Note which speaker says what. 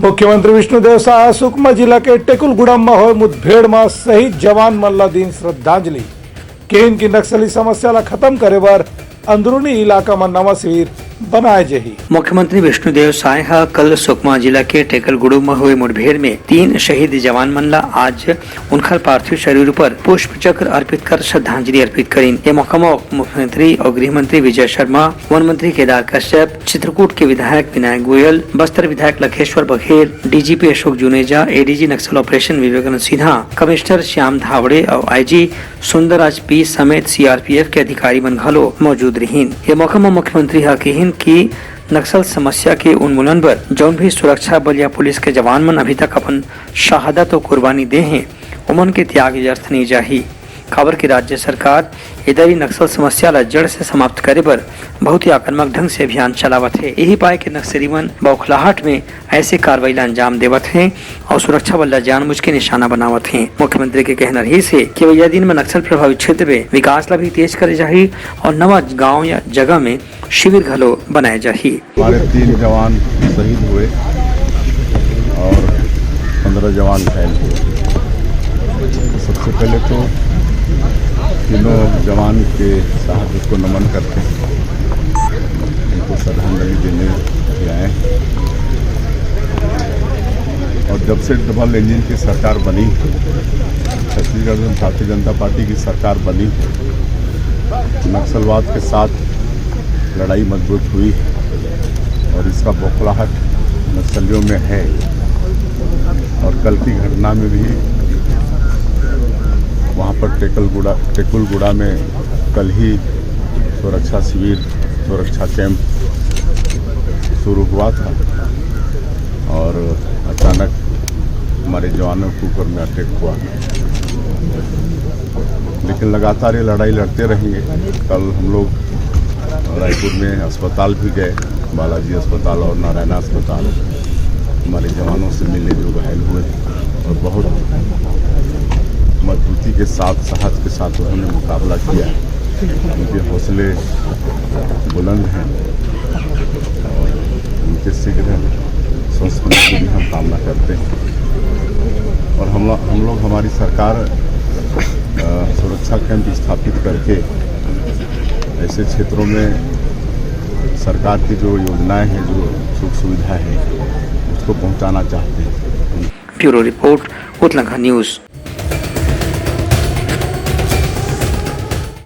Speaker 1: मुख्यमंत्री विष्णुदेव साय सुकमा जिला के टेकुलगुड़म में हुए मुठभेड़ में शहीद जवान मन ला दीन श्रद्धांजलि। केन की नक्सली समस्या ला खत्म करे बर अंदरूनी इलाका में नवा शिविर बनाए जही।
Speaker 2: मुख्यमंत्री विष्णुदेव साय कल सुकमा जिला के टेकलगुड़ू में हुए मुठभेड़ में 3 शहीद जवान मन ला आज उनकर पार्थिव शरीर पर पुष्प चक्र अर्पित कर श्रद्धांजलि अर्पित करीन। ये मौका मुख्यमंत्री और गृह मंत्री विजय शर्मा, वन मंत्री केदार कश्यप, चित्रकूट के विधायक विनायक गोयल, बस्तर विधायक लखेश्वर बघेल, डीजीपी अशोक जुनेजा, एडीजी नक्सल ऑपरेशन विवेकानंद सिन्हा, कमिश्नर श्याम धावड़े और आईजी सुंदरराज पी समेत सीआरपीएफ के अधिकारी मन घलो मौजूद रहीन। ये मौका में मुख्यमंत्री कहिन कि नक्सल समस्या के उन्मूलन पर जौन भी सुरक्षा बल या पुलिस के जवान मन अभी तक अपन शहादत और कुर्बानी दे हैं उमन के त्याग व्यर्थ नहीं जाही। खबर की राज्य सरकार इधर नक्सल समस्या ला जड़ से समाप्त करे पर बहुत ही आक्रामक ढंग से अभियान चलावत है। यही पाए कि नक्सली मन बौखलाहट में ऐसे कार्रवाई ला अंजाम देवत हैं और सुरक्षा बल ला जानबूझ के निशाना बनावत हैं। मुख्यमंत्री के कहना रही से कि वह दिन में नक्सल प्रभावित क्षेत्र में विकास ला भी तेज करे जाही और नवा गाँव या जगह में शिविर घलो बनाए जाही।
Speaker 3: हमारे 3 जवान शहीद हुए और 15 जवान घायल हुए। सबसे पहले तो तीनों जवान के शहादत को नमन करते हैं, उनको श्रद्धांजलि देने आए। और जब से डबल इंजन की सरकार बनी, छत्तीसगढ़ में भारतीय जनता पार्टी की सरकार बनी, नक्सलवाद के साथ लड़ाई मजबूत हुई और इसका बौखलाहट नक्सलियों में है। और कल की घटना में भी वहाँ पर टेकुलगुड़ा में कल ही सुरक्षा शिविर, सुरक्षा कैंप शुरू हुआ था और अचानक हमारे जवानों के ऊपर में अटैक हुआ। लेकिन लगातार ये लड़ाई लड़ते रहेंगे। कल हम लोग रायपुर में अस्पताल भी गए, बालाजी अस्पताल और नारायणा अस्पताल, हमारे जवानों से मिलने जो घायल हुए और बहुत मजबूती के साथ, साहस के साथ उन्होंने मुकाबला किया। उनके हौसले बुलंद हैं और उनके शीघ्र स्वस्थ होने की भी हम कामना करते हैं। और हम लोग हमारी सरकार सुरक्षा कैंप स्थापित करके ऐसे क्षेत्रों में सरकार की जो योजनाएं हैं, जो सुख सुविधा है, उसको पहुंचाना चाहते हैं।
Speaker 2: Bureau report, Uttarakhand news.